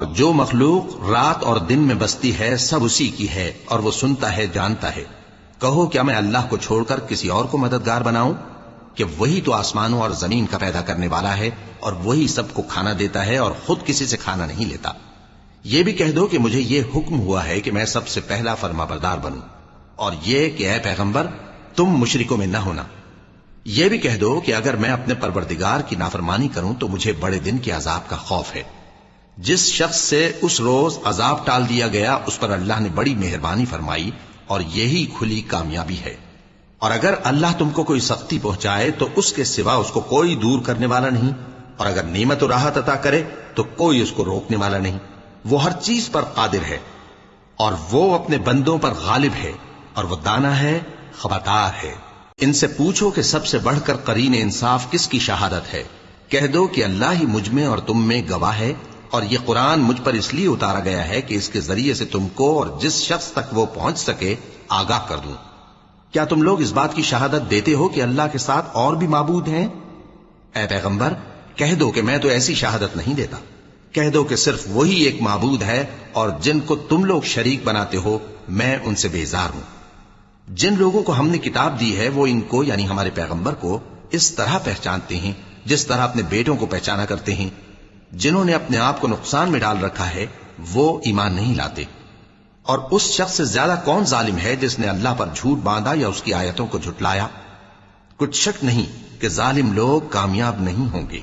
جو مخلوق رات اور دن میں بستی ہے سب اسی کی ہے اور وہ سنتا ہے جانتا ہے۔ کہو کیا میں اللہ کو چھوڑ کر کسی اور کو مددگار بناؤں کہ وہی تو آسمانوں اور زمین کا پیدا کرنے والا ہے اور وہی سب کو کھانا دیتا ہے اور خود کسی سے کھانا نہیں لیتا۔ یہ بھی کہہ دو کہ مجھے یہ حکم ہوا ہے کہ میں سب سے پہلا فرما بردار بنوں، اور یہ کہ اے پیغمبر تم مشرکوں میں نہ ہونا۔ یہ بھی کہہ دو کہ اگر میں اپنے پروردگار کی نافرمانی کروں تو مجھے بڑے دن کے عذاب کا خوف ہے۔ جس شخص سے اس روز عذاب ٹال دیا گیا اس پر اللہ نے بڑی مہربانی فرمائی اور یہی کھلی کامیابی ہے۔ اور اگر اللہ تم کو کوئی سختی پہنچائے تو اس کے سوا اس کو کوئی دور کرنے والا نہیں، اور اگر نعمت و راحت عطا کرے تو کوئی اس کو روکنے والا نہیں۔ وہ ہر چیز پر قادر ہے اور وہ اپنے بندوں پر غالب ہے، اور وہ دانا ہے خبردار ہے۔ ان سے پوچھو کہ سب سے بڑھ کر قرین انصاف کس کی شہادت ہے؟ کہہ دو کہ اللہ ہی مجھ میں اور تم میں گواہ ہے، اور یہ قرآن مجھ پر اس لیے اتارا گیا ہے کہ اس کے ذریعے سے تم کو اور جس شخص تک وہ پہنچ سکے آگاہ کر دوں۔ کیا تم لوگ اس بات کی شہادت دیتے ہو کہ اللہ کے ساتھ اور بھی معبود ہیں؟ اے پیغمبر کہہ دو کہ میں تو ایسی شہادت نہیں دیتا۔ کہہ دو کہ صرف وہی ایک معبود ہے، اور جن کو تم لوگ شریک بناتے ہو میں ان سے بیزار ہوں۔ جن لوگوں کو ہم نے کتاب دی ہے وہ ان کو یعنی ہمارے پیغمبر کو اس طرح پہچانتے ہیں جس طرح اپنے بیٹوں کو پہچانا کرتے ہیں۔ جنہوں نے اپنے آپ کو نقصان میں ڈال رکھا ہے وہ ایمان نہیں لاتے۔ اور اس شخص سے زیادہ کون ظالم ہے جس نے اللہ پر جھوٹ باندھا یا اس کی آیتوں کو جھٹلایا؟ کچھ شک نہیں کہ ظالم لوگ کامیاب نہیں ہوں گے۔